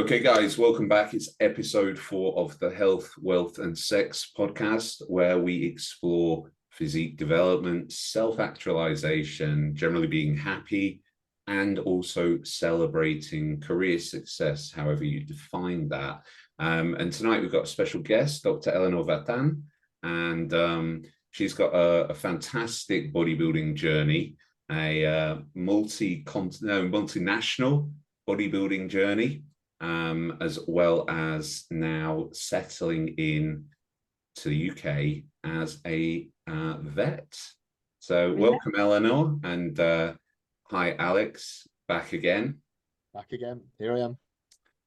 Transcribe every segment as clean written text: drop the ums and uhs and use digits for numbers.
Okay, guys, welcome back. It's episode 4 of the Health, Wealth and Sex podcast, where we explore physique development, self-actualization, generally being happy, and also celebrating career success, however you define that. And tonight we've got a special guest, Dr. Eleonore Vatin, and she's got a fantastic bodybuilding journey, a multinational bodybuilding journey. As well as now settling in to the UK as a vet. So welcome, Eleonore, and hi, Alex, back again. Back again, here I am.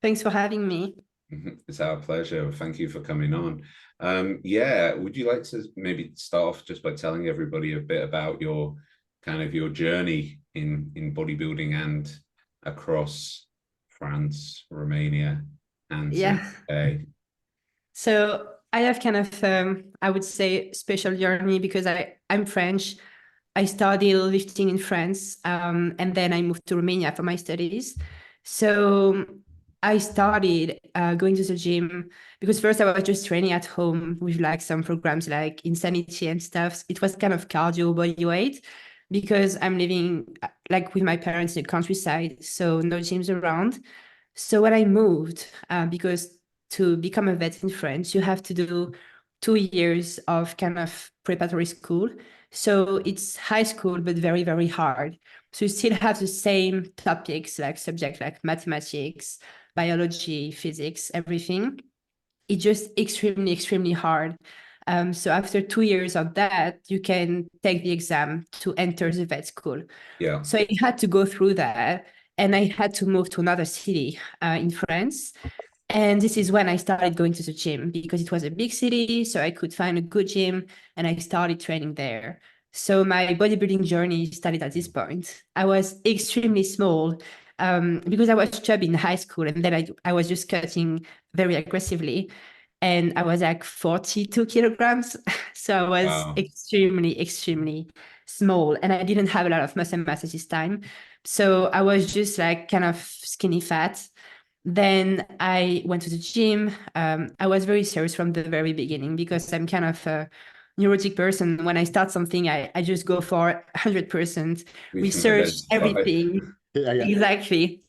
Thanks for having me. It's our pleasure. Thank you for coming on. Yeah, would you like to maybe start off just by telling everybody a bit about your journey in bodybuilding and across France, Romania, and UK? So I have kind of, I would say, special journey because I'm French. I studied lifting in France, and then I moved to Romania for my studies. So I started going to the gym because first I was just training at home with like some programs like Insanity and stuff. It was kind of cardio body weight because I'm living like with my parents in the countryside, so no gyms around. So when I moved, because to become a vet in France, you have to do 2 years of kind of preparatory school. So it's high school, but very, very hard. So you still have the same topics, like subjects like mathematics, biology, physics, everything. It's just extremely, extremely hard. So after 2 years of that, you can take the exam to enter the vet school. Yeah. So I had to go through that, and I had to move to another city in France. And this is when I started going to the gym because it was a big city, so I could find a good gym, and I started training there. So my bodybuilding journey started at this point. I was extremely small because I was chubby in high school, and then I was just cutting very aggressively. And I was like 42 kilograms. So I was extremely, extremely small, and I didn't have a lot of muscle mass at this time. So I was just like kind of skinny fat. Then I went to the gym. I was very serious from the very beginning because I'm kind of a neurotic person. When I start something, I just go for 100%, research everything. Yeah. Exactly.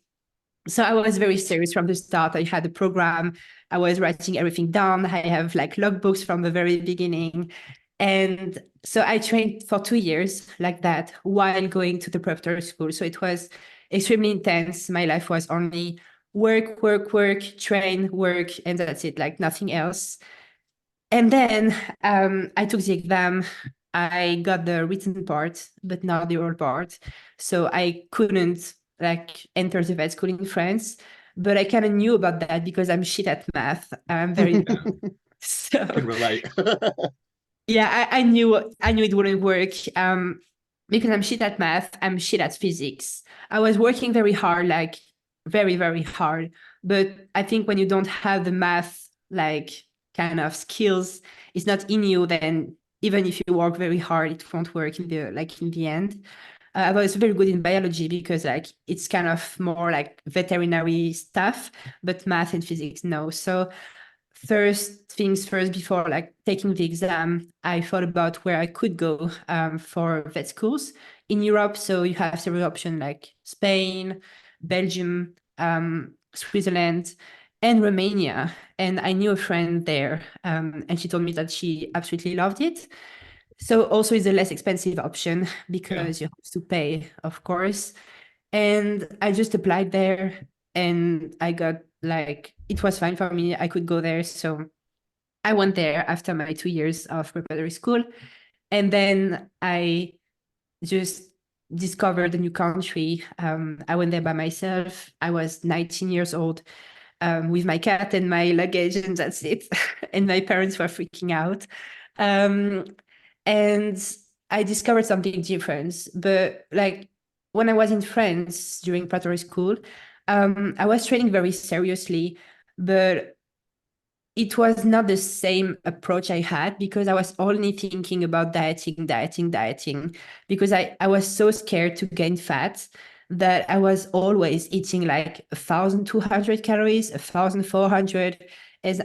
So I was very serious from the start. I had a program. I was writing everything down. I have like logbooks from the very beginning. And so I trained for 2 years like that while going to the preparatory school. So it was extremely intense. My life was only work, train, work, and that's it, like nothing else. And then I took the exam. I got the written part, but not the oral part. So I couldn't like enter the vet school in France, but I kind of knew about that because I'm shit at math. I'm very so I can relate. yeah, I knew it wouldn't work because I'm shit at math. I'm shit at physics. I was working very hard, like very, very hard. But I think when you don't have the math, like kind of skills, it's not in you, then even if you work very hard, it won't work in the end. I was very good in biology because like it's kind of more like veterinary stuff, but math and physics, no. So first things first, before like taking the exam, I thought about where I could go for vet schools in Europe. So you have several options like Spain, Belgium, Switzerland, and Romania. And I knew a friend there, and she told me that she absolutely loved it. So also it's a less expensive option because you have to pay, of course. And I just applied there, and I got like, it was fine for me. I could go there. So I went there after my 2 years of preparatory school. And then I just discovered a new country. I went there by myself. I was 19 years old with my cat and my luggage, and that's it. And my parents were freaking out. And I discovered something different. But like when I was in France during preparatory school, I was training very seriously, but it was not the same approach I had because I was only thinking about dieting, because I was so scared to gain fat that I was always eating like 1,200 calories, 1,400, as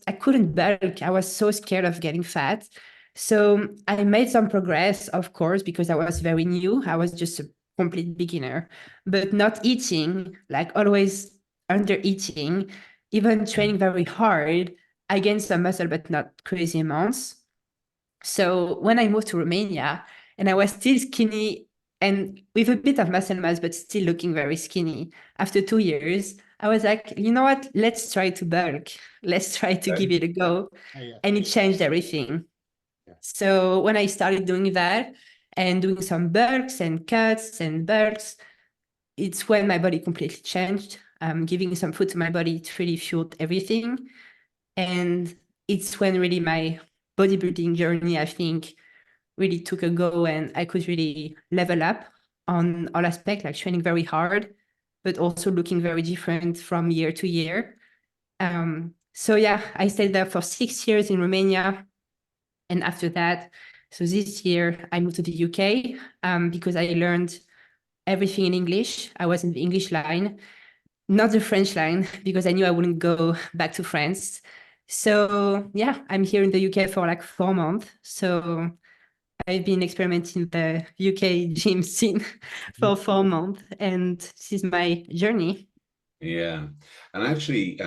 I couldn't bulk. I was so scared of getting fat. So I made some progress, of course, because I was very new. I was just a complete beginner, but not eating, like always under eating, even training very hard. I gained some muscle, but not crazy amounts. So when I moved to Romania and I was still skinny and with a bit of muscle mass, but still looking very skinny, after 2 years, I was like, you know what? Let's try to bulk. Let's try to give it a go. Oh, yeah. And it changed everything. Yeah. So when I started doing that and doing some bulks and cuts and bulks, it's when my body completely changed. Giving some food to my body, it really fueled everything. And it's when really my bodybuilding journey, I think, really took a go and I could really level up on all aspects, like training very hard, but also looking very different from year to year. So yeah, I stayed there for 6 years in Romania. And after that, so this year I moved to the UK because I learned everything in English. I was in the English line, not the French line, because I knew I wouldn't go back to France. So yeah, I'm here in the UK for like 4 months. So I've been experimenting the UK gym scene for 4 months, and this is my journey. Yeah. And actually,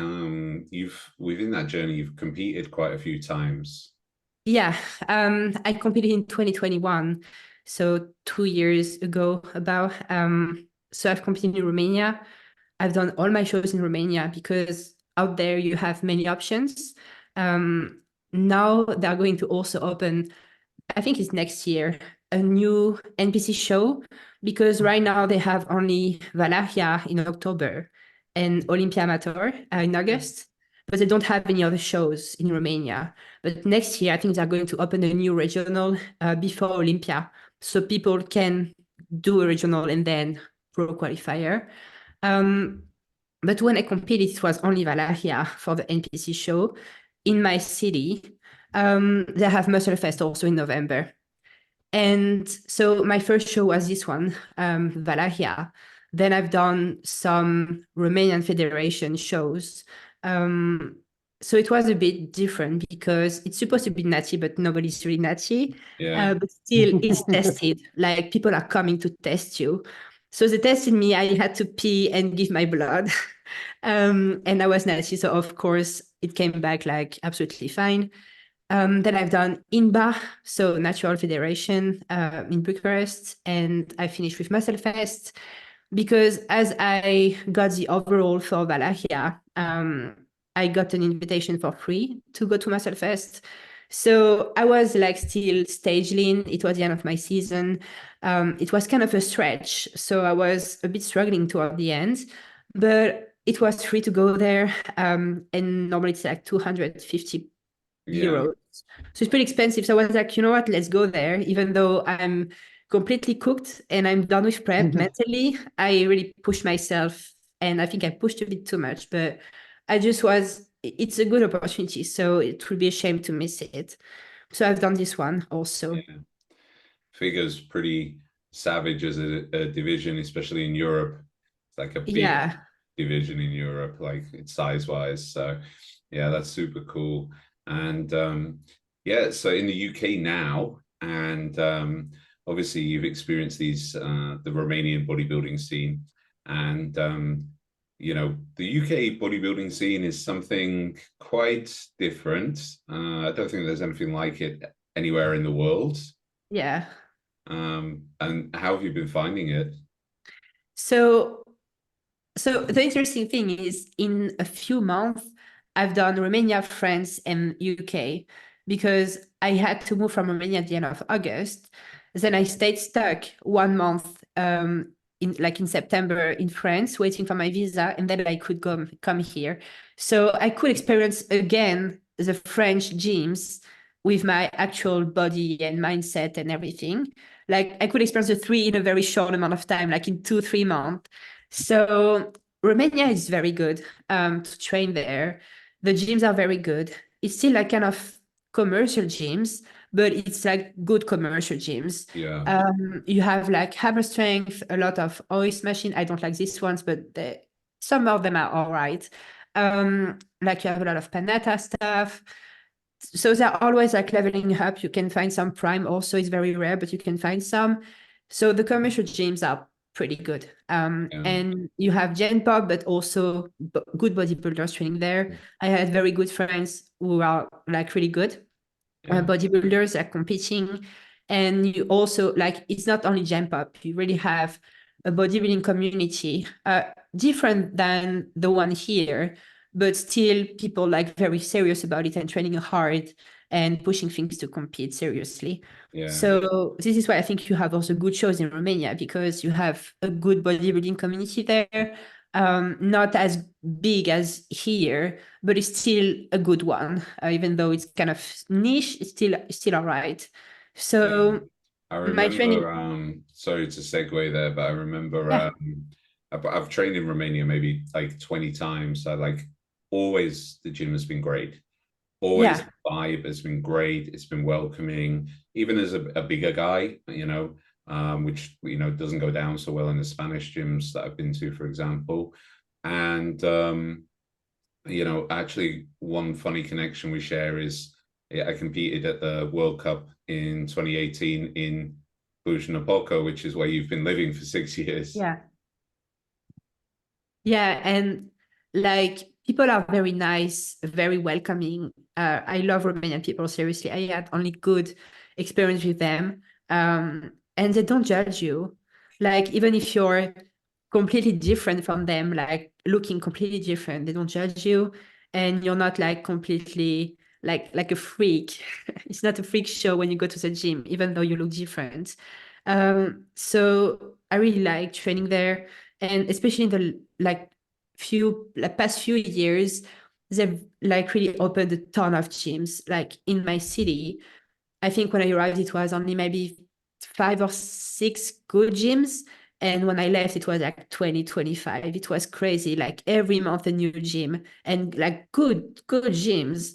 within that journey, you've competed quite a few times. Yeah, I competed in 2021, so 2 years ago about. So I've competed in Romania. I've done all my shows in Romania because out there you have many options. Now they're going to also open, I think it's next year, a new NPC show, because right now they have only Valachia in October and Olympia Amateur in August, but they don't have any other shows in Romania. But next year, I think they're going to open a new regional before Olympia, so people can do a regional and then pro qualifier. But when I competed, it was only Valachia for the NPC show in my city. They have Muscle Fest also in November. And so my first show was this one, Valachia. Then I've done some Romanian Federation shows. So it was a bit different because it's supposed to be natty, but nobody's really natty. Yeah. But still, it's tested. Like people are coming to test you. So they tested me. I had to pee and give my blood. And I was natty. So of course, it came back like absolutely fine. Then I've done INBA, so Natural Federation in Bucharest, and I finished with Muscle Fest because as I got the overall for Valachia, I got an invitation for free to go to Muscle Fest. So I was like still stage lean. It was the end of my season. It was kind of a stretch. So I was a bit struggling toward the end, but it was free to go there. And normally it's like 250 euros. So it's pretty expensive. So I was like, you know what, let's go there. Even though I'm completely cooked and I'm done with prep mentally, I really pushed myself and I think I pushed a bit too much, but it's a good opportunity. So it would be a shame to miss it. So I've done this one also. Yeah. Figure's pretty savage as a division, especially in Europe. It's like a big division in Europe, like it's size-wise. So yeah, that's super cool. And yeah, so in the UK now, and obviously you've experienced the Romanian bodybuilding scene, and you know, the UK bodybuilding scene is something quite different. I don't think there's anything like it anywhere in the world. Yeah. And how have you been finding it? So the interesting thing is in a few months, I've done Romania, France, and UK because I had to move from Romania at the end of August. Then I stayed stuck 1 month in September in France, waiting for my visa, and then I could come here. So I could experience again the French gyms with my actual body and mindset and everything. Like I could experience the three in a very short amount of time, like in 2-3 months. So Romania is very good to train there. The gyms are very good. It's still like kind of commercial gyms, but it's like good commercial gyms. Yeah. You have like hammer strength, a lot of hoist machine. I don't like these ones, but some of them are all right. Like you have a lot of Panetta stuff. So they're always like leveling up. You can find some prime also, it's very rare, but you can find some. So the commercial gyms are pretty good. Yeah. And you have Gen Pop, but also good bodybuilders training there. I had very good friends who are like really good bodybuilders are competing. And you also like, it's not only Gen Pop, you really have a bodybuilding community, different than the one here, but still people like very serious about it and training hard and pushing things to compete seriously. Yeah. So this is why I think you have also good shows in Romania, because you have a good bodybuilding community there. Not as big as here, but it's still a good one. Even though it's kind of niche, it's still all right. So I my training, remember, sorry to segue there, but I remember yeah, I've trained in Romania maybe like 20 times. So like always the gym has been great. Always yeah, the vibe has been great. It's been welcoming, even as a bigger guy, which doesn't go down so well in the Spanish gyms that I've been to, for example. And actually one funny connection we share is I competed at the World Cup in 2018 in Cluj-Napoca, which is where you've been living for 6 years. yeah, yeah, and like people are very nice, very welcoming. I love Romanian people, seriously. I had only good experience with them. And they don't judge you. Like even if you're completely different from them, like looking completely different, they don't judge you, and you're not like completely like a freak. It's not a freak show when you go to the gym, even though you look different. So I really like training there, and especially in the past few years, they've like really opened a ton of gyms. Like in my city, I think when I arrived, it was only maybe 5 or 6 good gyms. And when I left, it was like 20, 25. It was crazy. Like every month, a new gym and like good gyms.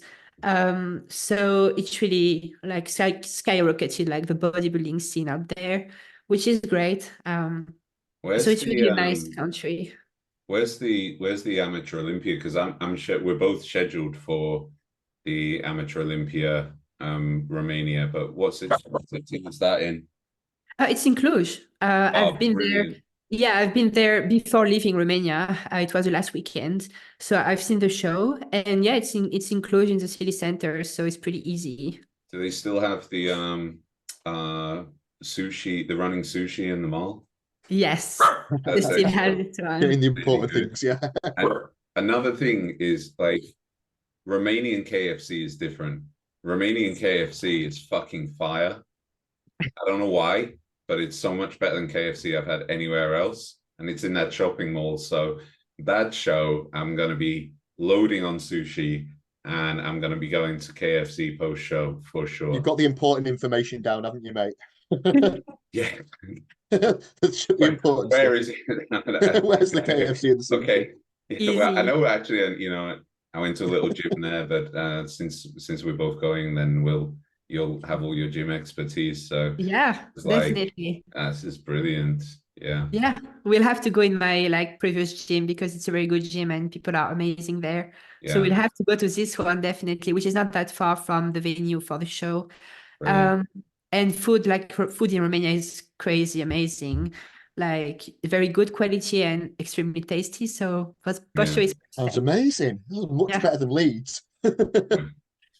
So it's really like skyrocketed, like the bodybuilding scene out there, which is great. So Where's it's really the a nice country. where's the Amateur Olympia? Because I'm sure we're both scheduled for the Amateur Olympia Romania, but what city is that in? It's in Cluj. I've Oh, been there. brilliant. Yeah, I've been there before leaving Romania. It was the last weekend, so I've seen the show, and yeah, it's in Cluj in the city center, so it's pretty easy. Do they still have the sushi, the running sushi in the mall? Yes, they That's still have actually it Getting one. the really important good. things, yeah. And another thing is like Romanian KFC is different. Romanian KFC is fucking fire. I don't know why, but it's so much better than KFC I've had anywhere else. And it's in that shopping mall. So that show, I'm going to be loading on sushi and I'm going to be going to KFC post show for You've sure. got the important information down, haven't you, mate? Yeah. That's the important Where stuff. is it? Where's the KFC in the city? Okay. Yeah, well, I Easy. know actually, I went to a little gym there, but since we're both going, then you'll have all your gym expertise. So Yeah, it's like, definitely. this is brilliant. Yeah. Yeah, we'll have to go in my like previous gym because it's a very good gym and people are amazing there. So Yeah. we'll have to go to this one definitely, which is not that far from the venue for the show. Brilliant. Um, and food, like food in Romania is crazy, amazing, like very good quality and extremely tasty. So for Yeah. sure it's Sounds perfect. amazing. Much Yeah, better than Leeds.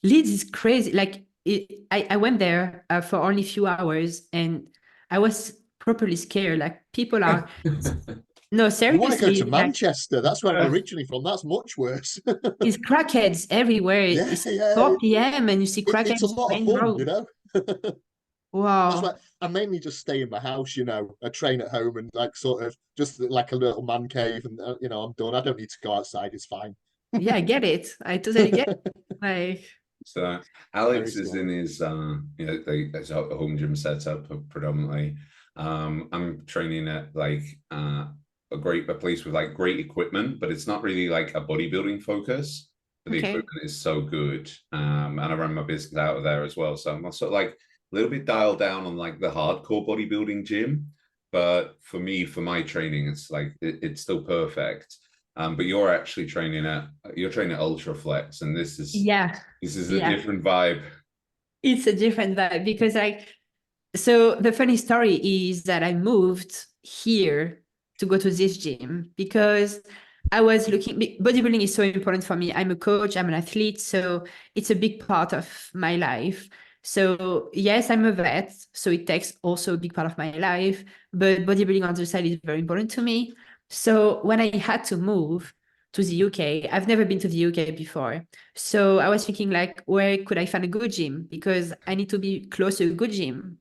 Leeds is crazy. Like I went there for only a few hours and I was properly scared. Like people are, no, You want to go to seriously, like Manchester? That's where I'm originally from. That's much worse. it's crackheads everywhere. Yeah, It's yeah. 4 p.m. and you see It's a crackheads lot of playing fun, road. That's why Wow. I mainly just stay in my house, I train at home and like sort of just like a little man cave and I'm done. I don't need to go outside. It's fine. Yeah, I get it. I totally get it. Like, So Very Alex is in scary. his his home gym setup predominantly. I'm training at like a place with like great equipment, but it's not really like a bodybuilding focus. but the equipment is so good. And I run my business out of there as well. So I'm sort of like a little bit dialed down on like the hardcore bodybuilding gym. But for me, for my training, it's like it's still perfect. But you're actually training at Ultraflex, and this is a different vibe. It's a different vibe because so the funny story is that I moved here to go to this gym because I was looking, bodybuilding is so important for me. I'm a coach, I'm an athlete, so it's a big part of my life. So yes, I'm a vet, so it takes also a big part of my life, but bodybuilding on the side is very important to me. So when I had to move to the UK, I've never been to the UK before. So I was thinking like, where could I find a good gym? Because I need to be close to a good gym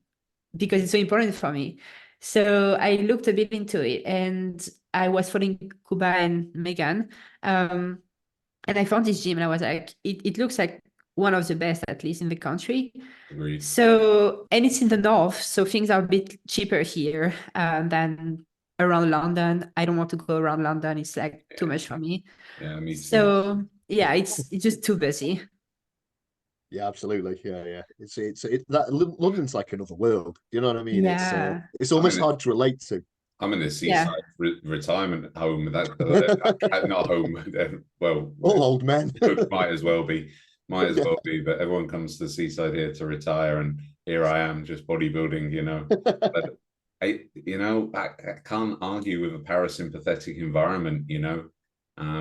because it's so important for me. So I looked a bit into it and I was following Kuba and Megan. And I found this gym and I was like, it looks like one of the best, at least in the country. Agreed. So, and it's in the north, so things are a bit cheaper here than around London. I don't want to go around London. It's like too much for me. Yeah, me too. So yeah, it's just too busy. Yeah, absolutely. Yeah. London's like another world. You know what I mean? Yeah. It's almost hard to relate to. I'm in a seaside retirement home. Not home. Well, all old men. Might as well be. Might as well be. But everyone comes to the seaside here to retire, and here I am just bodybuilding. You know, but I can't argue with a parasympathetic environment. You know,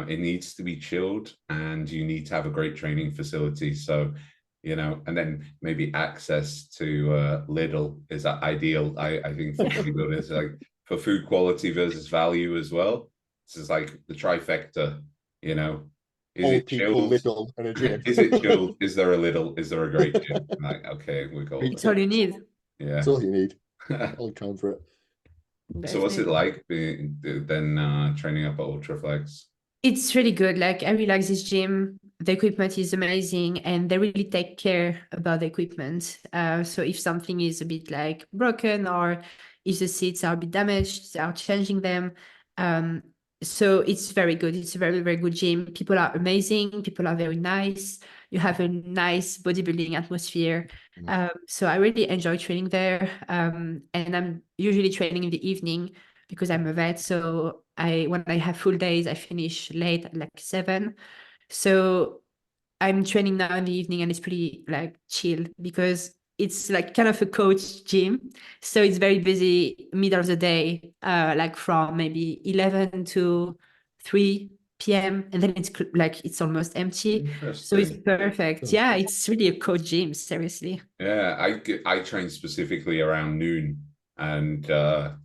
it needs to be chilled, and you need to have a great training facility. So, you know, and then maybe access to Lidl is ideal. I think for bodybuilders, like for food quality versus value as well. This is like the trifecta, you know. Is it chilled? Lidl and a gym. Is it chilled? Is there a Lidl? Is there a great gym? Like, okay, we got It's all you need. Yeah. It's all you need. I'll come for it. So what's it like training up at Ultraflex? It's really good. Like I really like this gym. The equipment is amazing and they really take care about the equipment. So if something is a bit like broken or if the seats are a bit damaged, they are changing them. So it's very good. It's a very, very good gym. People are amazing. People are very nice. You have a nice bodybuilding atmosphere. So I really enjoy training there. And I'm usually training in the evening because I'm a vet. So when I have full days, I finish late at like 7. So I'm training now in the evening and it's pretty like chill because it's like kind of a coach gym. So it's very busy middle of the day, like from maybe 11 to 3 p.m. And then it's almost empty. So it's perfect. Yeah, it's really a coach gym, seriously. Yeah, I train specifically around noon and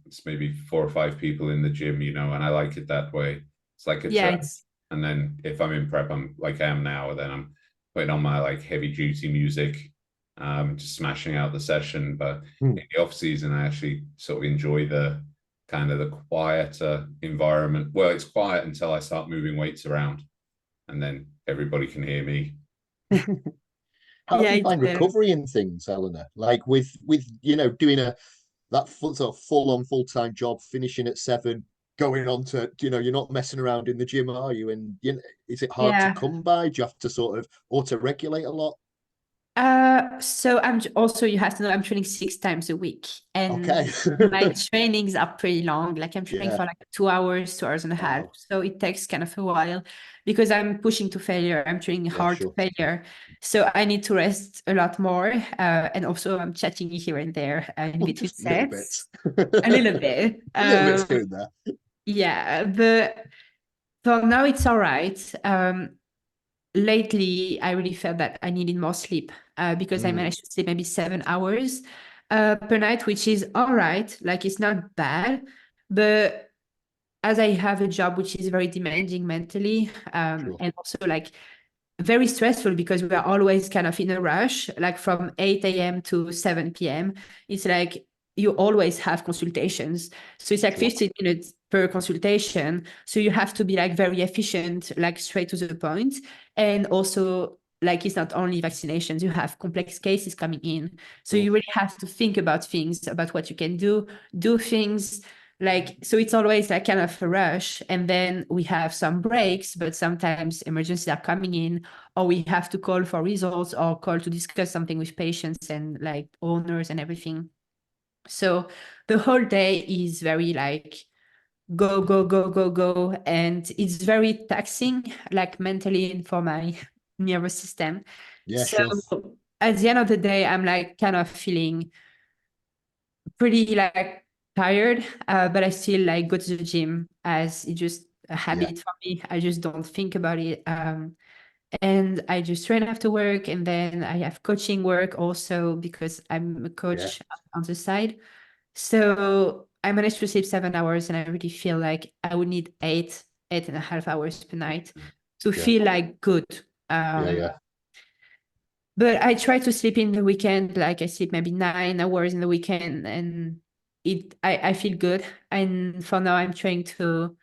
it's maybe 4 or 5 people in the gym, you know, and I like it that way. It's like a chat. And then if I'm in prep, I'm like I am now, then I'm putting on my like heavy duty music, just smashing out the session. But in the off season, I actually sort of enjoy the kind of the quieter environment. Well, it's quiet until I start moving weights around, and then everybody can hear me. How do you find recovery in things, Eleanor? Like with you know doing that sort of full-on full-time job, finishing at 7, going on to, you know, you're not messing around in the gym, are you? And you know, is it hard to come by? Do you have to sort of auto-regulate a lot? So you have to know I'm training 6 times a week, and my trainings are pretty long. Like I'm training for like 2 hours, 2 hours and a half. So it takes kind of a while because I'm pushing to failure. I'm training hard to failure. So I need to rest a lot more. And also I'm chatting here and there in between sets. A little bit. A little bit in there. Yeah, but for now it's all right. Lately, I really felt that I needed more sleep because I managed to sleep maybe 7 hours per night, which is all right. Like it's not bad, but as I have a job which is very demanding mentally and also like very stressful because we are always kind of in a rush, like from 8 a.m. to 7 p.m. It's like you always have consultations. So it's like 15 minutes per consultation. So you have to be like very efficient, like straight to the point. And also like it's not only vaccinations, you have complex cases coming in. So you really have to think about things, about what you can do things. Like, so it's always like kind of a rush, and then we have some breaks, but sometimes emergencies are coming in, or we have to call for results or call to discuss something with patients and like owners and everything. So the whole day is very like go, go, go, go, go. And it's very taxing, like mentally and for my nervous system. Yeah, So sure. at the end of the day, I'm like kind of feeling pretty like tired, but I still like go to the gym as it's just a habit for me. I just don't think about it. And I just train after work, and then I have coaching work also because I'm a coach on the side. So I managed to sleep 7 hours, and I really feel like I would need 8.5 hours per night to feel like good. But I try to sleep in the weekend, like I sleep maybe 9 hours in the weekend, and I feel good. And for now, I'm trying to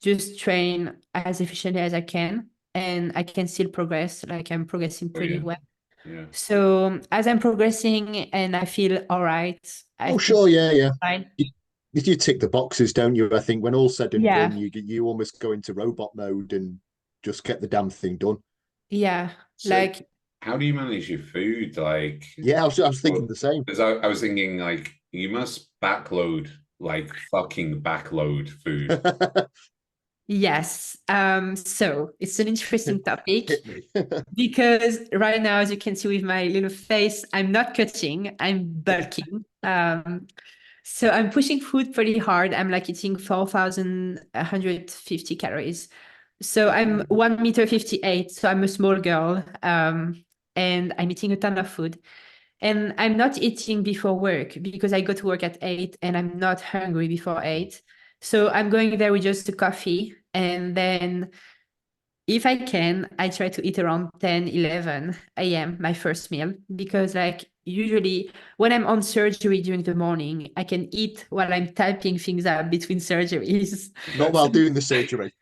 just train as efficiently as I can, and I can still progress. Like I'm progressing pretty well. Yeah. So as I'm progressing and I feel all right. Sure, yeah. Fine. You tick the boxes, don't you? I think when all's said and Yeah. done, you almost go into robot mode and just get the damn thing done. Yeah. So like, how do you manage your food? Like, yeah, I was thinking the same. Because I was thinking like you must backload, like fucking backload food. yes. So it's an interesting topic Hit me. because right now, as you can see with my little face, I'm not cutting, I'm bulking. So I'm pushing food pretty hard. I'm like eating 4,150 calories. So I'm 1 meter 58. So I'm a small girl. And I'm eating a ton of food. And I'm not eating before work because I go to work at 8 and I'm not hungry before 8. So I'm going there with just a coffee. And then if I can, I try to eat around 10, 11 a.m., my first meal, because like usually when I'm on surgery during the morning, I can eat while I'm typing things up between surgeries. Not while doing the surgery.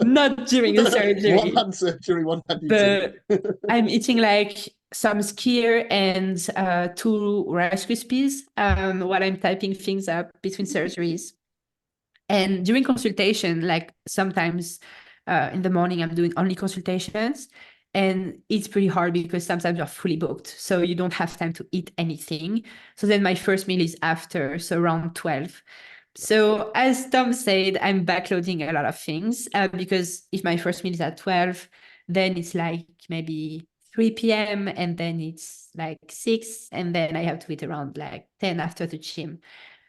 Not during the surgery. One hand surgery, one hand eating. But I'm eating like some skyr and 2 Rice Krispies while I'm typing things up between surgeries. And during consultation, like sometimes in the morning, I'm doing only consultations. And it's pretty hard because sometimes you're fully booked. So you don't have time to eat anything. So then my first meal is after, so around 12. So as Thom said, I'm backloading a lot of things because if my first meal is at 12, then it's like maybe 3 p.m. and then it's like 6. And then I have to eat around like 10 after the gym.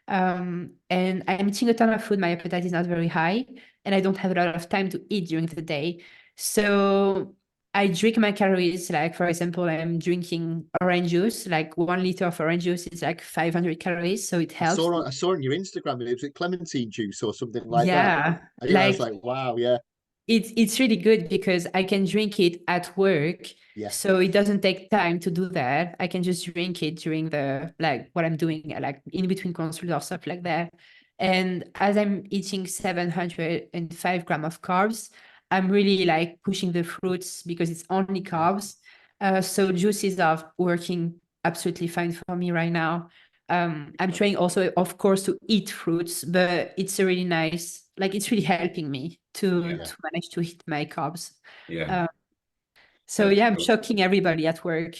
And I'm eating a ton of food. My appetite is not very high, and I don't have a lot of time to eat during the day. So I drink my calories. Like, for example, I'm drinking orange juice. Like 1 liter of orange juice is like 500 calories. So it helps. I saw on your Instagram, it was clementine juice or something like that. Yeah. I was like, wow, yeah. It's really good because I can drink it at work. Yeah. So it doesn't take time to do that. I can just drink it during the, like what I'm doing, like in between consults or stuff like that. And as I'm eating 705 grams of carbs, I'm really like pushing the fruits because it's only carbs. So juices are working absolutely fine for me right now. I'm trying also, of course, to eat fruits, but it's a really nice, like it's really helping me to manage to hit my carbs. Yeah. So yeah, I'm shocking everybody at work.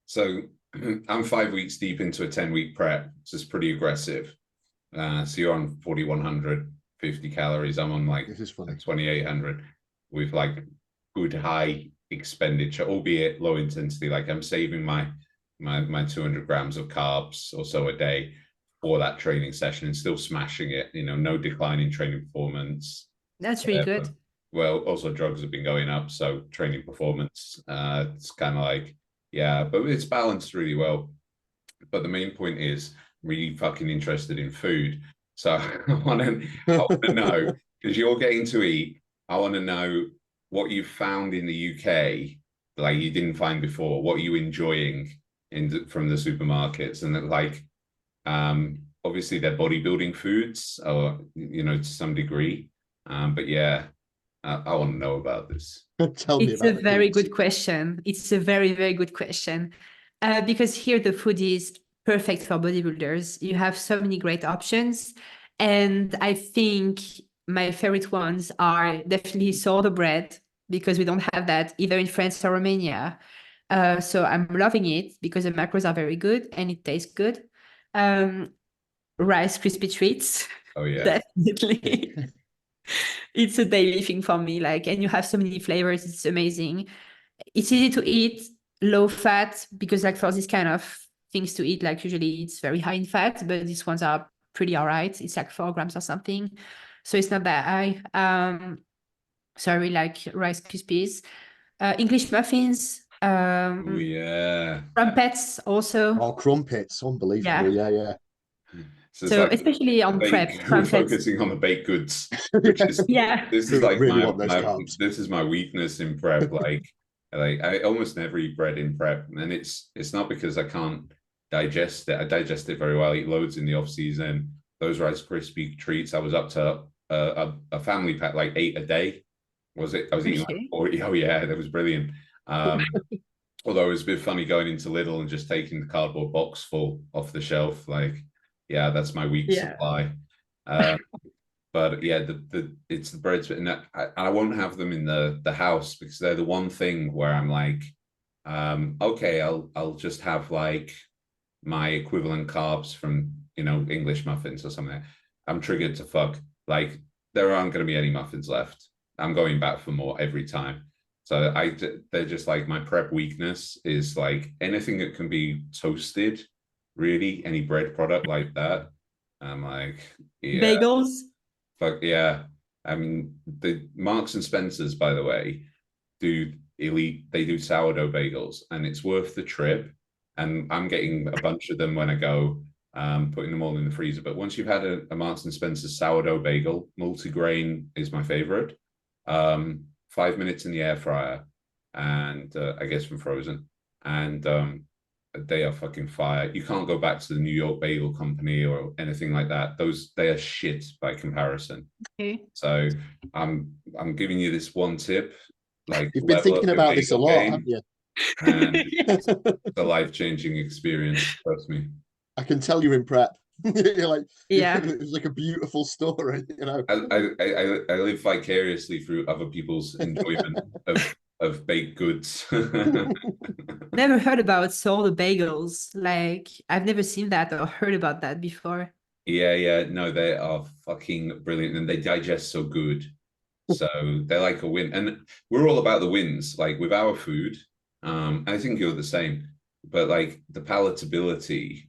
So I'm 5 weeks deep into a 10-week prep. So it's pretty aggressive. So you're on 4,150 calories. I'm on like 2,800 with like good high expenditure, albeit low intensity. Like I'm saving my 200 grams of carbs or so a day for that training session and still smashing it, no decline in training performance. That's really good. Well, also drugs have been going up, so training performance, it's kind of like, but it's balanced really well. But the main point is really fucking interested in food. So I want to know, because you're getting to eat, I want to know what you found in the UK, like you didn't find before, what are you enjoying from the supermarkets, and like, obviously they're bodybuilding foods, or, to some degree. But yeah, I want to know about this. Tell me about it. It's a very good question. It's a very, very good question. Because here the food is perfect for bodybuilders. You have so many great options. And I think my favorite ones are definitely sourdough bread, because we don't have that either in France or Romania. So I'm loving it because the macros are very good and it tastes good. Rice Krispie treats. Oh yeah. Definitely. It's a daily thing for me. Like, and you have so many flavors. It's amazing. It's easy to eat, low fat, because like for this kind of things to eat, like usually it's very high in fat, but these ones are pretty all right. It's like 4 grams or something. So it's not that high. So I really like Rice Krispies. English muffins. Oh yeah. Crumpets also. Oh, crumpets, unbelievable. Yeah. So it's So like especially on prep, we're crumpets. focusing on the baked goods, which is this is like really want those carbs. This is my weakness in prep. Like I almost never eat bread in prep, and it's not because I can't digest it. I digest it very well. I eat loads in the off season. Those Rice Krispie treats, I was up to a family pack, like 8 a day. Was it? I was eating like 40. Oh yeah, that was brilliant. Although it was a bit funny going into Lidl and just taking the cardboard box full off the shelf. Like, yeah, that's my week supply. But yeah, it's the breads, and I won't have them in the house because they're the one thing where I'm like, okay, I'll just have like my equivalent carbs from English muffins or something. I'm triggered to fuck. Like there aren't going to be any muffins left. I'm going back for more every time. So they're just like my prep weakness is like anything that can be toasted, really, any bread product like that. I'm like, yeah. Bagels. Fuck yeah. I mean, the Marks and Spencers, by the way, do sourdough bagels, and it's worth the trip. And I'm getting a bunch of them when I go, putting them all in the freezer. But once you've had a Marks and Spencer's sourdough bagel, multigrain is my favorite. 5 minutes in the air fryer, and I guess from frozen, and they are fucking fire. You can't go back to the New York Bagel Company or anything like that. They are shit by comparison. Okay. So I'm giving you this one tip. Like you've been thinking about this a lot, haven't you? And it's a life-changing experience. Trust me. I can tell you're in prep. You're like, yeah, it's like a beautiful story, I live vicariously through other people's enjoyment of baked goods. Never heard about sourdough bagels. Like I've never seen that or heard about that before. Yeah, no, they are fucking brilliant, and they digest so good. So they're like a win, and we're all about the wins. Like with our food, I think you're the same, but like the palatability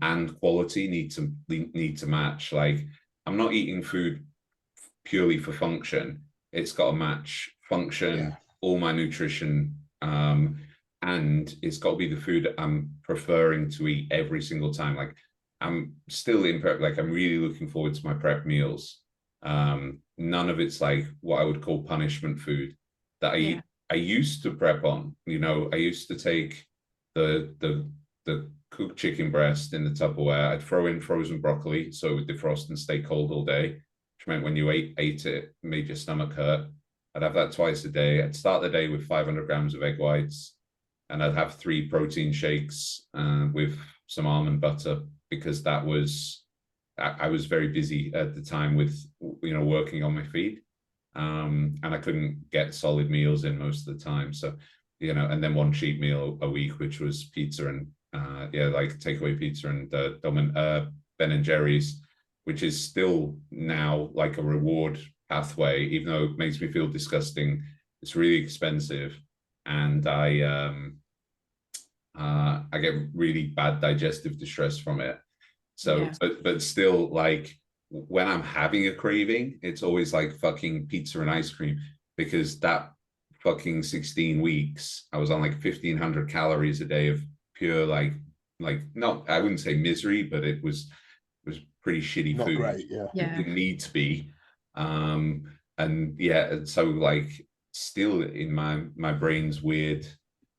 and quality need to match. Like I'm not eating food purely for function. It's got to match function, all my nutrition, and it's got to be the food I'm preferring to eat every single time. Like I'm still in prep. Like I'm really looking forward to my prep meals. None of it's like what I would call punishment food that I used to prep on. I used to take the cooked chicken breast in the Tupperware. I'd throw in frozen broccoli so it would defrost and stay cold all day, which meant when you ate it made your stomach hurt. I'd have that twice a day. I'd start the day with 500 grams of egg whites, and I'd have 3 protein shakes with some almond butter, because I was very busy at the time with working on my feet, and I couldn't get solid meals in most of the time. So and then one cheat meal a week, which was pizza and like takeaway pizza and Ben and Jerry's, which is still now like a reward pathway, even though it makes me feel disgusting. It's really expensive, and I get really bad digestive distress from it. So, but still, like when I'm having a craving, it's always like fucking pizza and ice cream, because that fucking 16 weeks, I was on like 1,500 calories a day of pure like not, I wouldn't say misery, but it was pretty shitty not food. Great, It didn't need to be. And so like still in my brain's weird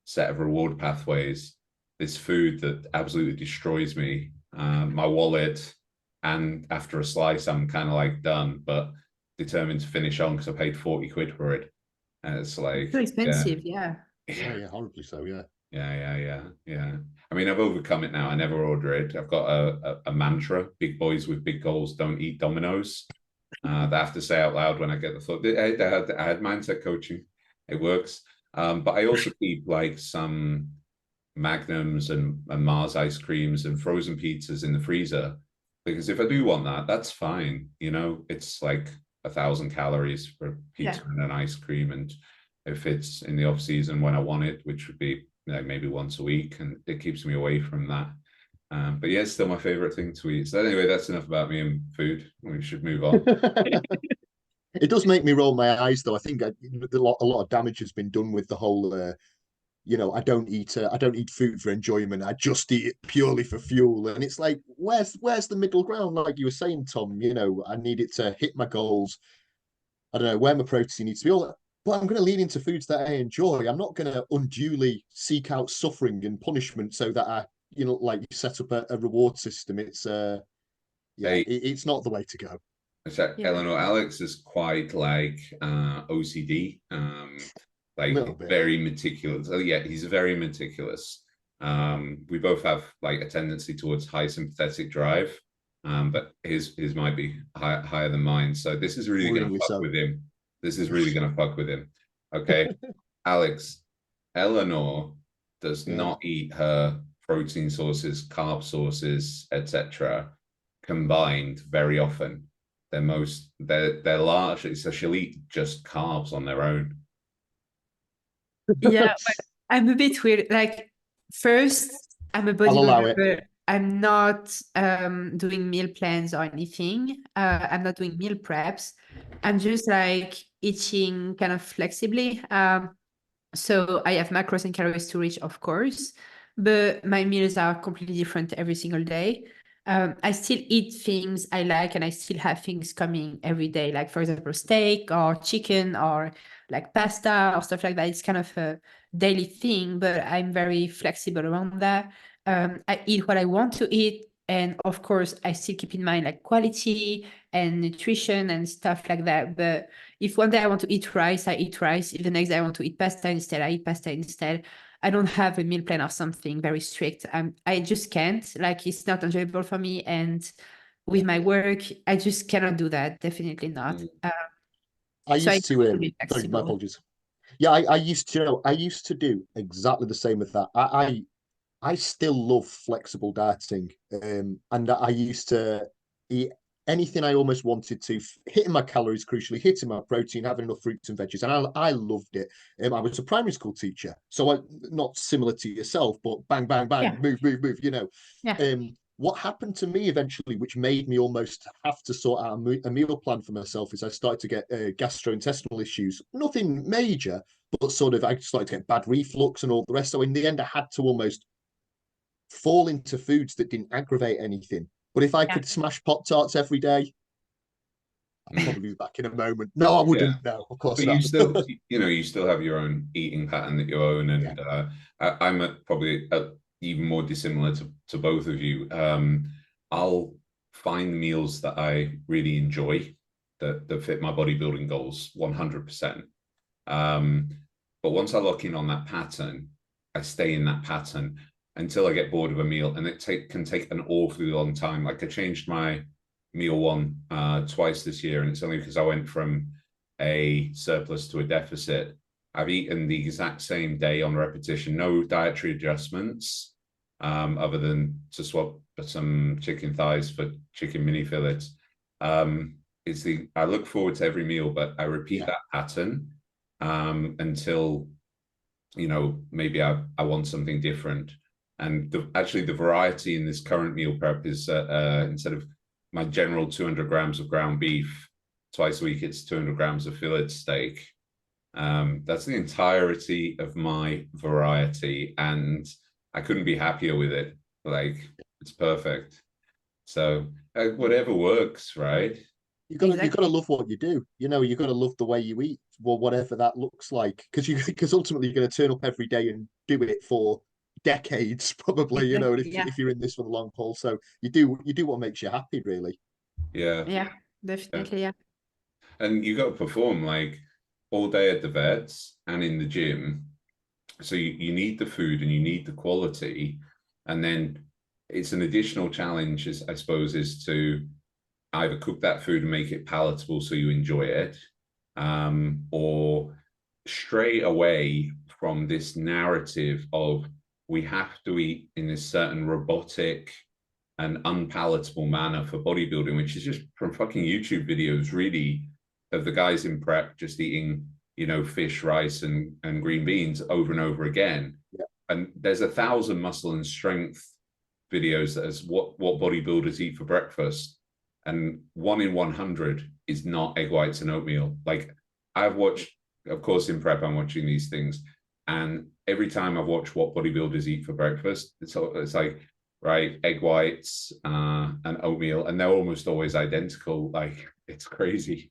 set of reward pathways, this food that absolutely destroys me, my wallet, and after a slice I'm kind of like done, but determined to finish on because I paid 40 quid for it, and it's like so expensive. Yeah, horribly so. Yeah. I mean, I've overcome it now. I never order it. I've got a mantra: big boys with big goals don't eat Dominoes. That I have to say out loud when I get the thought. I had mindset coaching. It works. But I also keep like some Magnums and Mars ice creams and frozen pizzas in the freezer, because if I do want that, that's fine. It's like 1,000 calories for pizza and an ice cream. And if it's in the off season when I want it, which would be maybe once a week, and it keeps me away from that. But yeah, it's still my favorite thing to eat. So anyway, that's enough about me and food. We should move on. It does make me roll my eyes, though. I think a lot of damage has been done with the whole. I don't eat food for enjoyment. I just eat it purely for fuel. And it's like, where's the middle ground? Like you were saying, Tom. I need it to hit my goals. I don't know where my protein needs to be. But I'm going to lean into foods that I enjoy. I'm not going to unduly seek out suffering and punishment so that I, like you set up a reward system. It's it's not the way to go. Eleanor, Alex is quite like OCD, like very meticulous. Oh yeah, he's very meticulous. We both have like a tendency towards high sympathetic drive, but his might be higher than mine. So this is really going to fuck with him. This is really going to fuck with him. Okay, Alex, Eleanor does not eat her protein sources, carb sources, etc. combined very often. They're large, so she'll eat just carbs on their own. Yeah, I'm a bit weird. Like, first, I'm a bodybuilder. I'm not doing meal plans or anything. I'm not doing meal preps. I'm just like eating kind of flexibly. So I have macros and calories to reach, of course, but my meals are completely different every single day. I still eat things I like, and I still have things coming every day, like, for example, steak or chicken or like pasta or stuff like that. It's kind of a daily thing, but I'm very flexible around that. I eat what I want to eat. And of course, I still keep in mind like quality and nutrition and stuff like that. But if one day I want to eat rice, I eat rice. If the next day I want to eat pasta instead, I eat pasta instead. I don't have a meal plan or something very strict. I just can't. Like, it's not enjoyable for me. And with my work, I just cannot do that. Definitely not. I used to. Sorry, my apologies. Yeah, I used to do exactly the same with that. I still love flexible dieting, and I used to eat anything I almost wanted to, hitting my calories, crucially, hitting my protein, having enough fruits and veggies, and I loved it. I was a primary school teacher, so not similar to yourself, but bang, bang, bang, move. Yeah. What happened to me eventually, which made me almost have to sort out a meal plan for myself, is I started to get gastrointestinal issues. Nothing major, but sort of I started to get bad reflux and all the rest. So in the end, I had to almost fall into foods that didn't aggravate anything. But if I could smash Pop-Tarts every day, I'd probably be back in a moment. No, I wouldn't. No, of course not. You still have your own eating pattern that you own, and I'm probably even more dissimilar to both of you. I'll find meals that I really enjoy that fit my bodybuilding goals 100%. But once I lock in on that pattern, I stay in that pattern until I get bored of a meal, and it can take an awfully long time. Like, I changed my meal one twice this year, and it's only because I went from a surplus to a deficit. I've eaten the exact same day on repetition, no dietary adjustments, other than to swap some chicken thighs for chicken mini fillets. I look forward to every meal, but I repeat that pattern until maybe I want something different. And actually the variety in this current meal prep is instead of my general 200 grams of ground beef twice a week, it's 200 grams of fillet steak. That's the entirety of my variety, and I couldn't be happier with it. Like, it's perfect. So whatever works, right? You've got to love what you do. You've got to love the way you eat, well, whatever that looks like, because ultimately you're going to turn up every day and do it for decades, probably. If you're in this for the long haul, so you do what makes you happy, really. Yeah, definitely. And you got to perform like all day at the vets and in the gym, So you need the food and you need the quality. And then it's an additional challenge, I suppose, is to either cook that food and make it palatable so you enjoy it, or stray away from this narrative of we have to eat in this certain robotic and unpalatable manner for bodybuilding, which is just from fucking YouTube videos, really, of the guys in prep just eating, you know, fish, rice, and green beans over and over again. Yeah. And there's 1,000 muscle and strength videos that is what bodybuilders eat for breakfast, and 1 in 100 is not egg whites and oatmeal. Like, I've watched, of course, in prep, I'm watching these things, and every time I've watched what bodybuilders eat for breakfast, it's like, right, egg whites and oatmeal, and they're almost always identical. Like, it's crazy.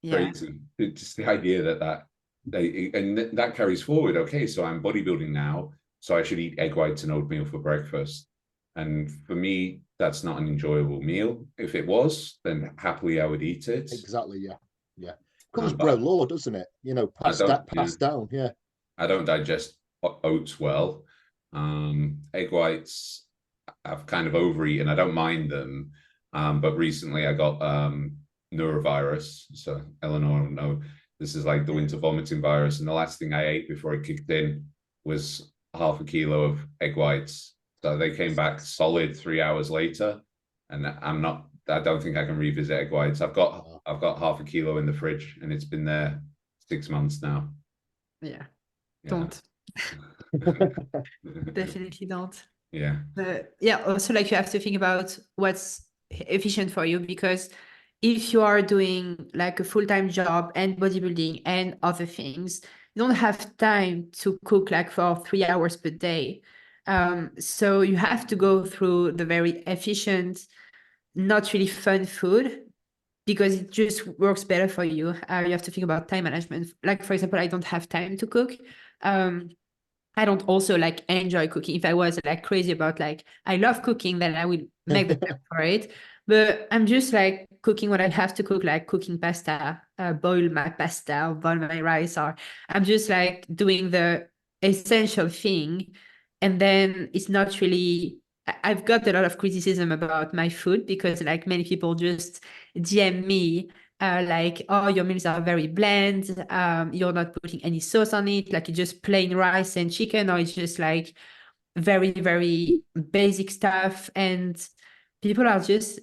Crazy. Just the idea that that carries forward. Okay, so I'm bodybuilding now, so I should eat egg whites and oatmeal for breakfast. And for me, that's not an enjoyable meal. If it was, then happily I would eat it. Exactly. Yeah. Comes bro law, doesn't it? You know, passed down. Yeah. I don't digest oats well. Egg whites, I've kind of overeaten. I don't mind them, but recently I got neurovirus. So Eleonore will know this is like the winter vomiting virus, and the last thing I ate before it kicked in was half a kilo of egg whites. So they came back solid 3 hours later, and I don't think I can revisit egg whites. I've got half a kilo in the fridge, and it's been there 6 months now. Yeah. Don't. Definitely don't. Yeah. But yeah, also, like, you have to think about what's efficient for you, because if you are doing like a full-time job and bodybuilding and other things, you don't have time to cook like for 3 hours per day. So you have to go through the very efficient, not really fun food, because it just works better for you. You have to think about time management. Like, for example, I don't have time to cook. I don't also like enjoy cooking. If I was like crazy about like, I love cooking, then I would make the time for it. But I'm just like cooking what I have to cook, like cooking pasta, boil my pasta, or boil my rice, or I'm just like doing the essential thing. And then it's not really, I've got a lot of criticism about my food, because like many people just DM me like, oh, your meals are very bland, you're not putting any sauce on it, like it's just plain rice and chicken, or it's just like very, very basic stuff. And people are just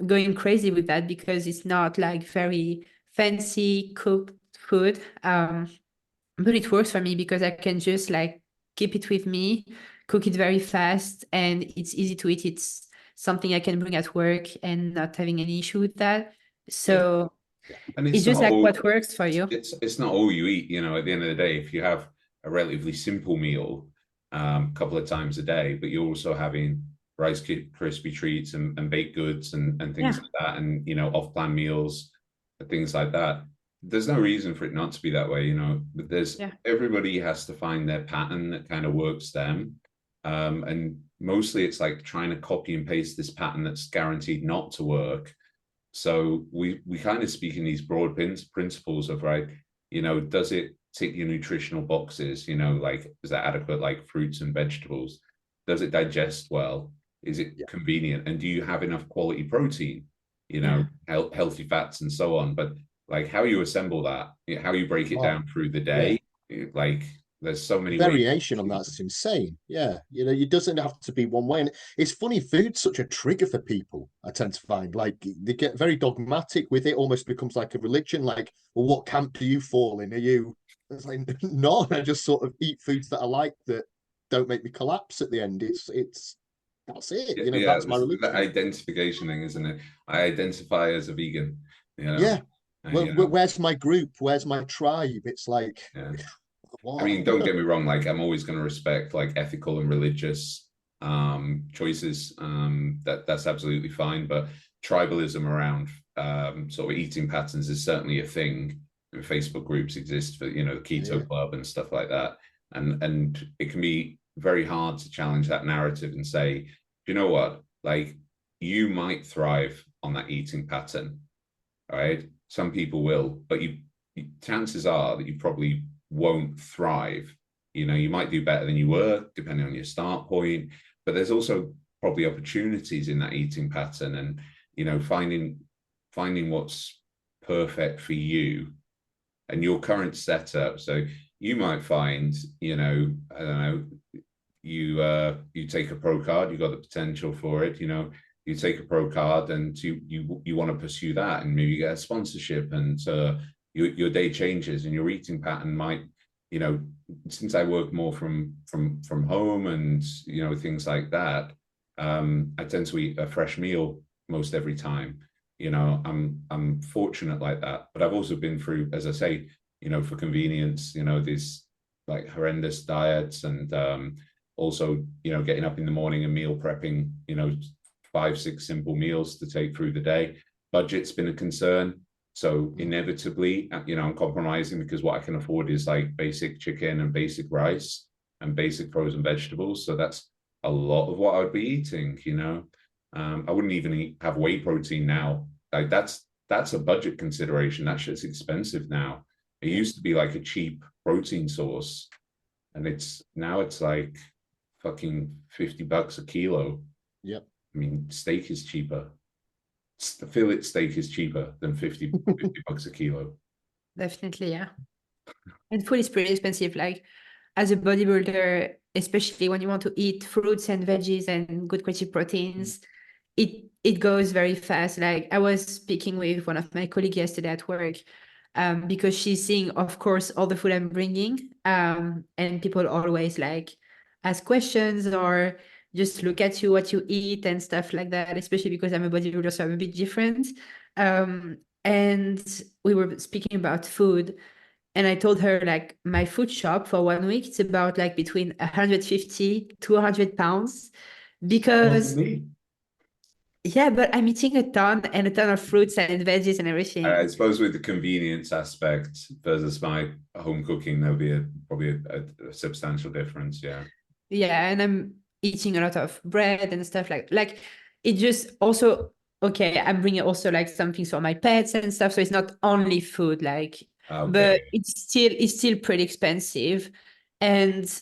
going crazy with that, because it's not like very fancy cooked food. But it works for me, because I can just like keep it with me, cook it very fast, and it's easy to eat. It's something I can bring at work and not having any issue with that. So and it's just like what works for you. It's not all you eat, you know. At the end of the day, if you have a relatively simple meal a couple of times a day, but you're also having Rice Krispie treats and baked goods and things like that, and, you know, off-plan meals and things like that, there's no reason for it not to be that way, you know. But there's everybody has to find their pattern that kind of works them, and mostly it's like trying to copy and paste this pattern that's guaranteed not to work. So we kind of speak in these broad principles of, right, you know, does it tick your nutritional boxes? You know, like, is that adequate, like fruits and vegetables? Does it digest well? Is it convenient? And do you have enough quality protein, you know, healthy fats and so on? But like, how you assemble that, how you break it down through the day, like, there's so many variation on that. It's insane. Yeah, you know, it doesn't have to be one way. And it's funny, food's such a trigger for people. I tend to find, like, they get very dogmatic with it. Almost becomes like a religion. Like, well, what camp do you fall in? Are you? It's like, no, I just sort of eat foods that I like that don't make me collapse at the end. It's that's it. You know, that's my religion. The identification thing, isn't it? I identify as a vegan. You know? Yeah. Well, where's my group? Where's my tribe? It's like. I mean, don't get me wrong, like, I'm always going to respect like ethical and religious choices. That's absolutely fine. But tribalism around sort of eating patterns is certainly a thing. And Facebook groups exist for, you know, the keto club and stuff like that. And it can be very hard to challenge that narrative and say, you know what, like, you might thrive on that eating pattern. All right. Some people will, but chances are that you probably won't thrive You know, you might do better than you were depending on your start point, but there's also probably opportunities in that eating pattern, and, you know, finding what's perfect for you and your current setup. So you might find, you know, I don't know, you take a pro card, you got the potential for it, you know, you take a pro card and you want to pursue that, and maybe you get a sponsorship, and your day changes and your eating pattern might, you know, since I work more from home and, you know, things like that, I tend to eat a fresh meal most every time. You know, I'm fortunate like that, but I've also been through, as I say, you know, for convenience, you know, these like horrendous diets, and also, you know, getting up in the morning and meal prepping, you know, 5-6 simple meals to take through the day. Budget's been a concern. So inevitably, you know, I'm compromising, because what I can afford is like basic chicken and basic rice and basic frozen vegetables. So that's a lot of what I would be eating, you know. I wouldn't even have whey protein now. Like that's a budget consideration. That shit's expensive now. It used to be like a cheap protein source, and it's like fucking $50 a kilo. Yep. I mean, steak is cheaper. The fillet steak is cheaper than 50 bucks a kilo. Definitely, yeah. And food is pretty expensive. Like, as a bodybuilder, especially when you want to eat fruits and veggies and good quality proteins, it goes very fast. Like, I was speaking with one of my colleagues yesterday at work, because she's seeing, of course, all the food I'm bringing, and people always like ask questions or just look at you, what you eat and stuff like that, especially because I'm a bodybuilder, so I'm a bit different. And we were speaking about food, and I told her, like, my food shop for 1 week, it's about like between 150 to 200 pounds, because yeah, but I'm eating a ton of fruits and veggies and everything. I suppose with the convenience aspect versus my home cooking, there'll be probably a substantial difference. Yeah. Yeah, and I'm eating a lot of bread and stuff like it just also, okay, I'm bringing also like some things for my pets and stuff, so it's not only food, like, okay. But it's still pretty expensive, and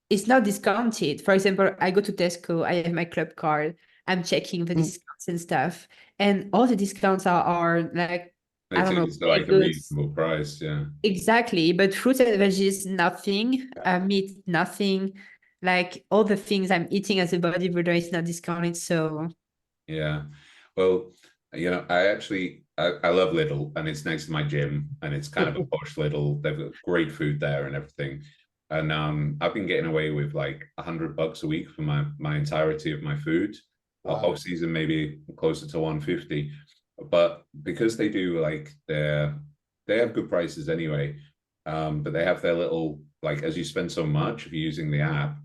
it's not discounted. For example, I go to Tesco, I have my club card, I'm checking the discounts and stuff, and all the discounts are like, I don't know, it's like a reasonable price. Yeah, exactly. But fruits and veggies, nothing. Meat, nothing. Like, all the things I'm eating as a bodybuilder is not discounted. So yeah. Well, you know, I love Lidl, and it's next to my gym, and it's kind of a posh Lidl. They've got great food there and everything. And I've been getting away with like $100 a week for my entirety of my food. Wow. Off season, maybe closer to 150. But because they do like they have good prices anyway. But they have their little, like, as you spend so much, if you're using the app,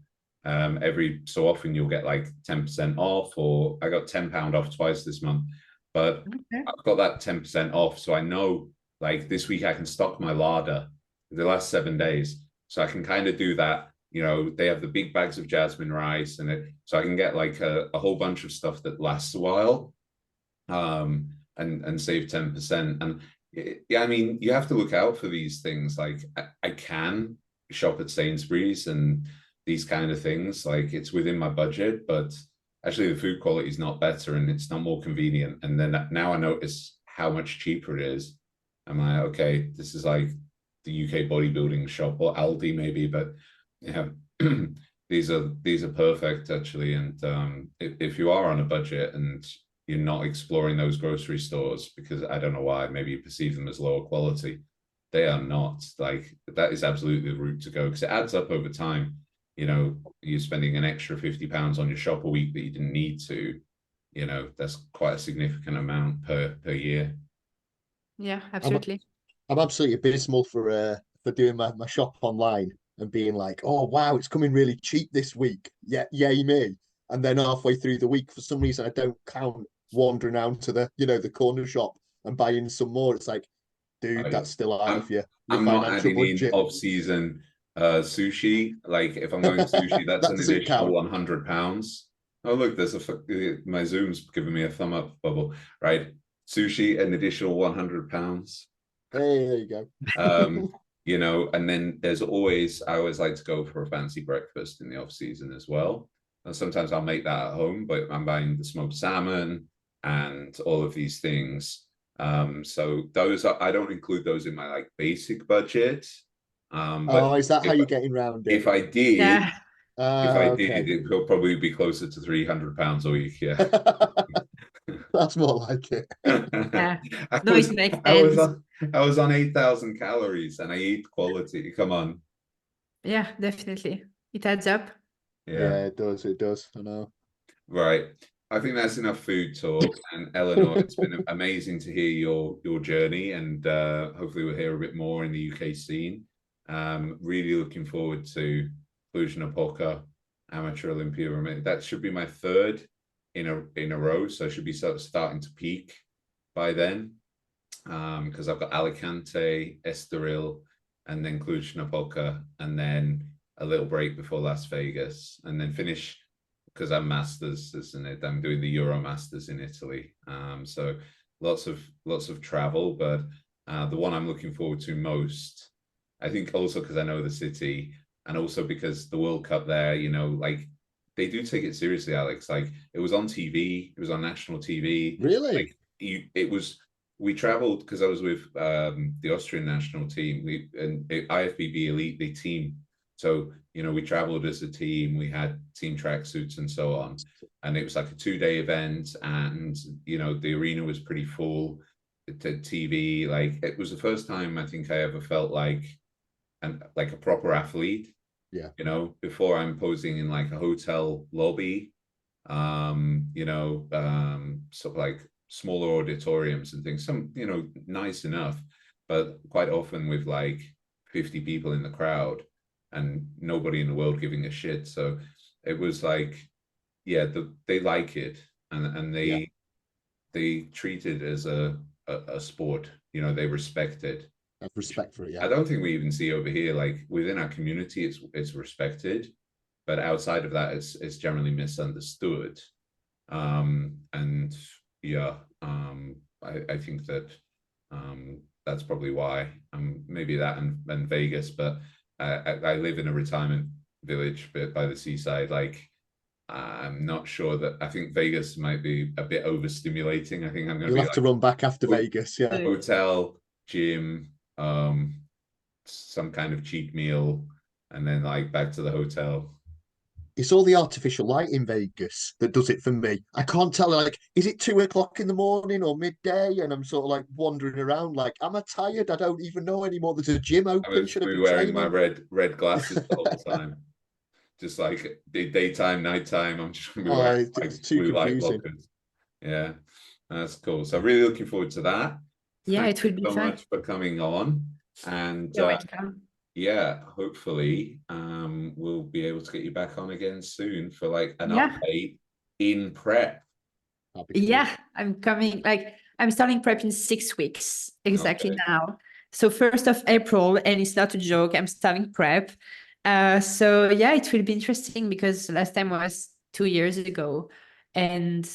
every so often you'll get like 10% off, or I got £10 off twice this month. But okay, I've got that 10% off, so I know like this week I can stock my larder the last 7 days, so I can kind of do that. You know, they have the big bags of jasmine rice, and so I can get like a whole bunch of stuff that lasts a while, and save 10%. And yeah, I mean, you have to look out for these things. Like I can shop at Sainsbury's and these kind of things, like it's within my budget, but actually the food quality is not better, and it's not more convenient. And then now I notice how much cheaper it is. I'm like, okay, this is like the UK bodybuilding shop, or Aldi maybe, but yeah, these are perfect actually. And if you are on a budget and you're not exploring those grocery stores, because I don't know why, maybe you perceive them as lower quality, they are not. Like, that is absolutely the route to go, because it adds up over time. You know, you're spending an extra £50 on your shop a week that you didn't need to. You know, that's quite a significant amount per year. Yeah, absolutely. I'm absolutely abysmal for doing my shop online and being like, oh wow, it's coming really cheap this week. Yeah, yay me. And then halfway through the week, for some reason, I don't count wandering around to the corner shop and buying some more. It's like, dude, that's still out of your financial not adding budget. In off-season sushi. Like, if I'm going sushi, that's an additional £100. Oh, look, my Zoom's giving me a thumb up bubble, right? Sushi, an additional £100. Hey, there you go. you know, and then I always like to go for a fancy breakfast in the off season as well. And sometimes I'll make that at home, but I'm buying the smoked salmon and all of these things. So I don't include those in my like basic budget. But is that how you're getting around it? If I did, Yeah. Okay. it could probably be closer to £300 a week. Yeah. That's more like it. Yeah. I No, was, it makes I was sense. I was on 8,000 calories and I eat quality. Come on. Yeah, definitely. It adds up. Yeah. It does. It does. I know. Right. I think that's enough food talk. And Eleanor, it's been amazing to hear your journey, and hopefully we'll hear a bit more in the UK scene. Really looking forward to Cluj-Napoca Amateur Olympia. That should be my third in a row, so I should be starting to peak by then. Because I've got Alicante, Estoril, and then Cluj-Napoca, and then a little break before Las Vegas, and then finish, because I'm Masters, isn't it? I'm doing the Euro Masters in Italy. So lots of travel, but the one I'm looking forward to most, I think also because I know the city, and also because the World Cup there, you know, like they do take it seriously, Alex. Like it was on TV, it was on national TV. Really? Like we traveled because I was with the Austrian national team, IFBB Elite, the team. So, you know, we traveled as a team, we had team tracksuits and so on. And it was like a 2-day event, and, you know, the arena was pretty full. The TV, like it was the first time I think I ever felt like a proper athlete. Yeah. You know, before I'm posing in like a hotel lobby, you know, sort of like smaller auditoriums and things, some, you know, nice enough, but quite often with like 50 people in the crowd and nobody in the world giving a shit. So it was like, yeah, they like it, and they treat it as a sport, you know, they respect it. I have respect for it. Yeah. I don't think we even see over here, like within our community, it's respected, but outside of that, it's generally misunderstood. And yeah, I think that that's probably why. Maybe that and Vegas, but I live in a retirement village by the seaside. Like I'm not sure that. I think Vegas might be a bit overstimulating. I think I'm going You'll to have to run back after Vegas. Yeah. Hotel, gym, some kind of cheap meal, and then like back to the hotel. It's all the artificial light in Vegas that does it for me. I can't tell, like, is it 2 o'clock in the morning or midday? And I'm sort of like wandering around, like, am I tired? I don't even know anymore. There's a gym open. Should I be wearing training? my red glasses the whole time. Just like daytime, nighttime. I'm just wearing it's too blue light confusing. blockers. Yeah, that's cool. So really looking forward to that. Yeah, Thank it will be you so fun. much for coming on. And You're welcome. yeah, hopefully we'll be able to get you back on again soon for like an update in prep. Yeah, I'm coming. Like I'm starting prep in 6 weeks exactly now. So 1st of April, and it's not a joke, I'm starting prep. So yeah, it will be interesting because last time was 2 years ago, and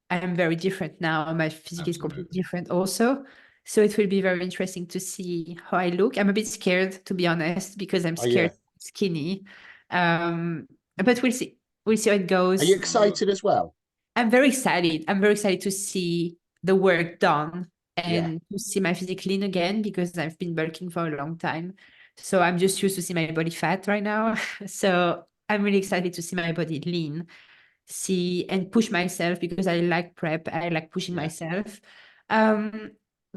I'm very different now. My physique is completely different also. So it will be very interesting to see how I look. I'm a bit scared, to be honest, because I'm scared skinny. But we'll see. We'll see how it goes. Are you excited as well? I'm very excited. I'm very excited to see the work done and to see my physique lean again, because I've been bulking for a long time. So I'm just used to see my body fat right now. So I'm really excited to see my body lean, see and push myself, because I like prep. I like pushing myself.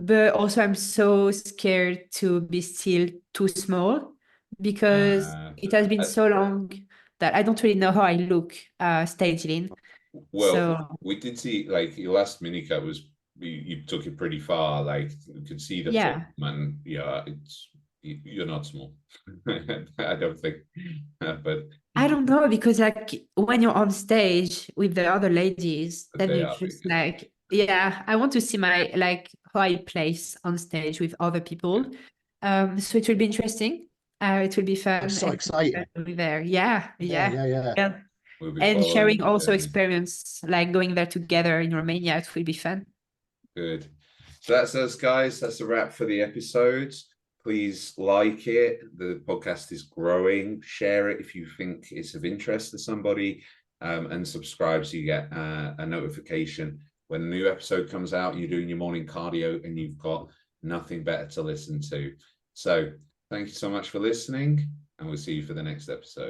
But also I'm so scared to be still too small, because it has been so long that I don't really know how I look stage lean. Well, so we did see like your last mini cut was you took it pretty far. Like you could see the form, and you're not small. I don't think, but I don't know, because like when you're on stage with the other ladies, then you just like, I want to see my like how I place on stage with other people. So it will be interesting. It will be fun. I'm so excited to be there. Yeah. And sharing also experience, like going there together in Romania, it will be fun. Good. So that's us, guys. That's a wrap for the episode. Please like it. The podcast is growing. Share it if you think it's of interest to somebody, and subscribe so you get a notification when a new episode comes out. You're doing your morning cardio and you've got nothing better to listen to. So thank you so much for listening, and we'll see you for the next episode.